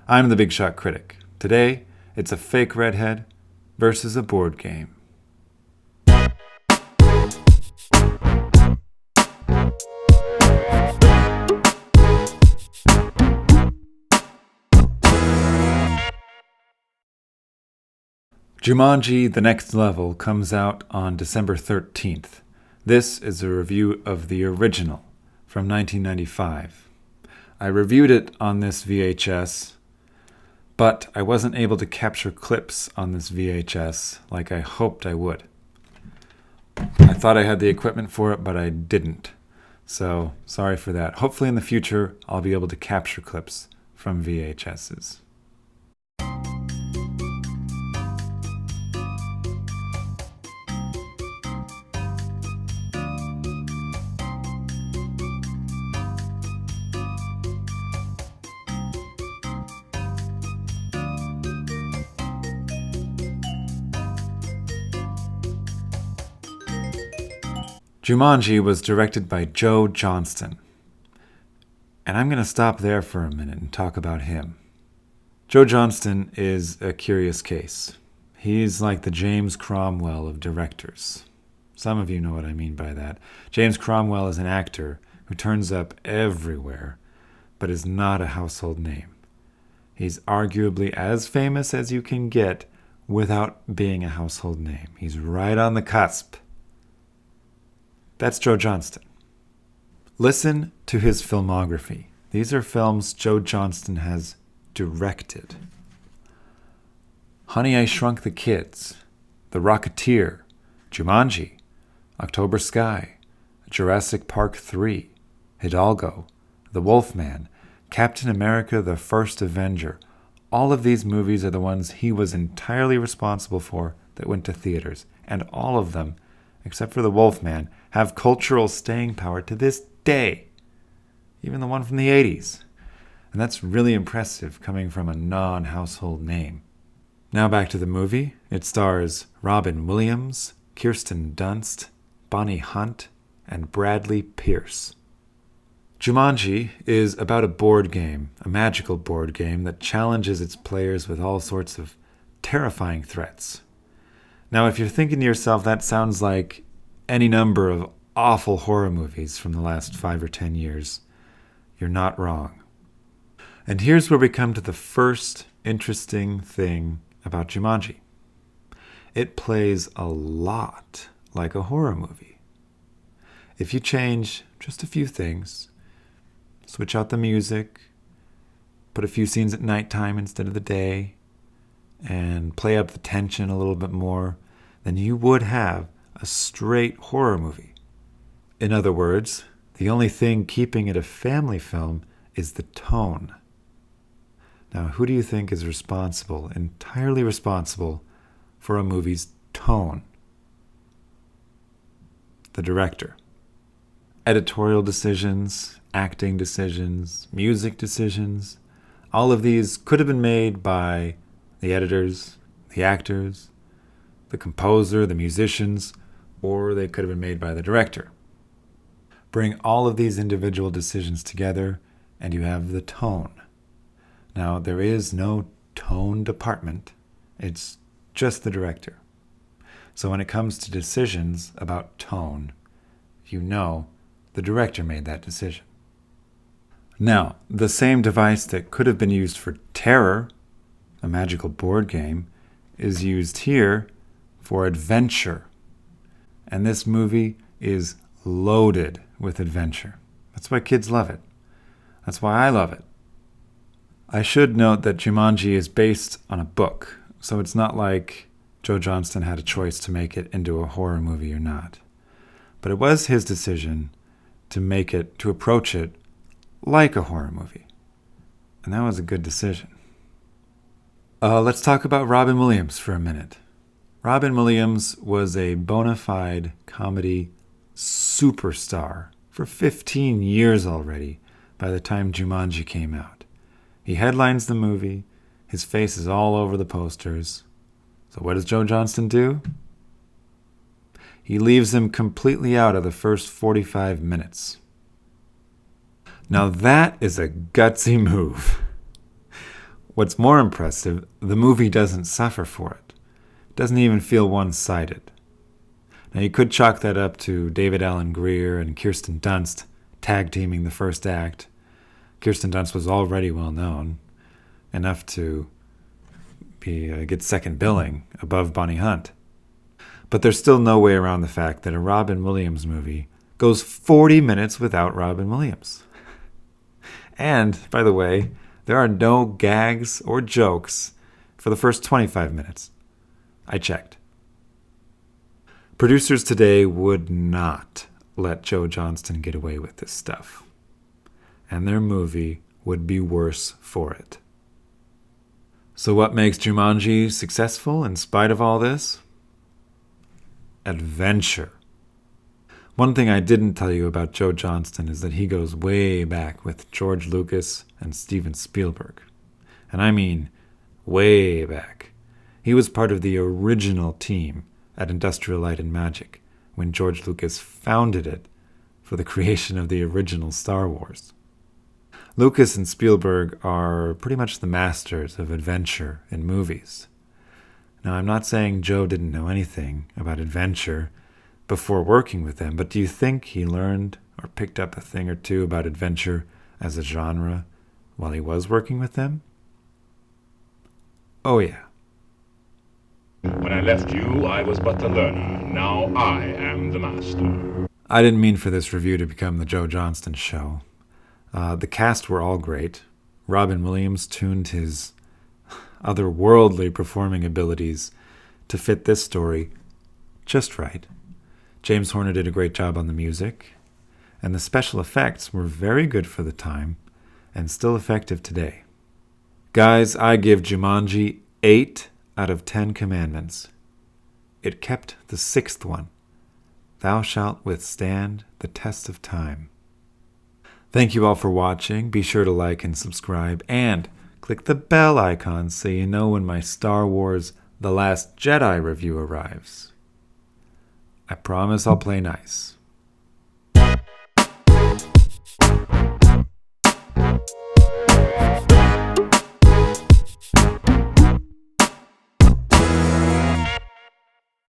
I'm the Big Shot Critic. Today, it's a fake redhead versus a board game. Jumanji: The Next Level comes out on December 13th. This is a review of the original from 1995. I reviewed it on this VHS, but I wasn't able to capture clips on this VHS like I hoped I would. I thought I had the equipment for it, but I didn't. So, sorry for that. Hopefully in the future, I'll be able to capture clips from VHSs. Jumanji was directed by Joe Johnston. And I'm going to stop there for a minute and talk about him. Joe Johnston is a curious case. He's like the James Cromwell of directors. Some of you know what I mean by that. James Cromwell is an actor who turns up everywhere, but is not a household name. He's arguably as famous as you can get without being a household name. He's right on the cusp. That's Joe Johnston. Listen to his filmography. These are films Joe Johnston has directed. Honey, I Shrunk the Kids, The Rocketeer, Jumanji, October Sky, Jurassic Park 3, Hidalgo, The Wolfman, Captain America: The First Avenger. All of these movies are the ones he was entirely responsible for that went to theaters, and all of them, except for The Wolfman, have cultural staying power to this day. Even the one from the 80s. And that's really impressive coming from a non-household name. Now back to the movie. It stars Robin Williams, Kirsten Dunst, Bonnie Hunt, and Bradley Pierce. Jumanji is about a board game, a magical board game that challenges its players with all sorts of terrifying threats. Now, if you're thinking to yourself, that sounds like any number of awful horror movies from the last 5 or 10 years, you're not wrong. And here's where we come to the first interesting thing about Jumanji. It plays a lot like a horror movie. If you change just a few things, switch out the music, put a few scenes at nighttime instead of the day, and play up the tension a little bit more, then you would have a straight horror movie. In other words, the only thing keeping it a family film is the tone. Now, who do you think is entirely responsible, for a movie's tone? The director. Editorial decisions, acting decisions, music decisions, all of these could have been made by the editors, the actors, the composer, the musicians, or they could have been made by the director. Bring all of these individual decisions together, and you have the tone. Now, there is no tone department. It's just the director. So when it comes to decisions about tone, you know the director made that decision. Now, the same device that could have been used for Terror, a magical board game, is used here for adventure. And this movie is loaded with adventure. That's why kids love it. That's why I love it. I should note that Jumanji is based on a book, so it's not like Joe Johnston had a choice to make it into a horror movie or not. But it was his decision to approach it like a horror movie. And that was a good decision. Let's talk about Robin Williams for a minute. Robin Williams was a bona fide comedy superstar for 15 years already by the time Jumanji came out. He headlines the movie. His face is all over the posters. So what does Joe Johnston do? He leaves him completely out of the first 45 minutes. Now that is a gutsy move. What's more impressive, the movie doesn't suffer for it. It doesn't even feel one-sided. Now, you could chalk that up to David Alan Grier and Kirsten Dunst tag-teaming the first act. Kirsten Dunst was already well-known, enough to get second billing above Bonnie Hunt. But there's still no way around the fact that a Robin Williams movie goes 40 minutes without Robin Williams. And, by the way, there are no gags or jokes for the first 25 minutes. I checked. Producers today would not let Joe Johnston get away with this stuff. And their movie would be worse for it. So what makes Jumanji successful in spite of all this? Adventure. One thing I didn't tell you about Joe Johnston is that he goes way back with George Lucas and Steven Spielberg. And I mean way back. He was part of the original team at Industrial Light and Magic when George Lucas founded it for the creation of the original Star Wars. Lucas and Spielberg are pretty much the masters of adventure in movies. Now, I'm not saying Joe didn't know anything about adventure before working with them, but do you think he learned or picked up a thing or two about adventure as a genre while he was working with them? Oh, yeah. When I left you, I was but the learner. Now I am the master. I didn't mean for this review to become the Joe Johnston show. The cast were all great. Robin Williams tuned his otherworldly performing abilities to fit this story just right. James Horner did a great job on the music, and the special effects were very good for the time and still effective today. Guys, I give Jumanji 8 out of 10 commandments. It kept the 6th one. Thou shalt withstand the test of time. Thank you all for watching. Be sure to like and subscribe, and click the bell icon so you know when my Star Wars The Last Jedi review arrives. I promise I'll play nice.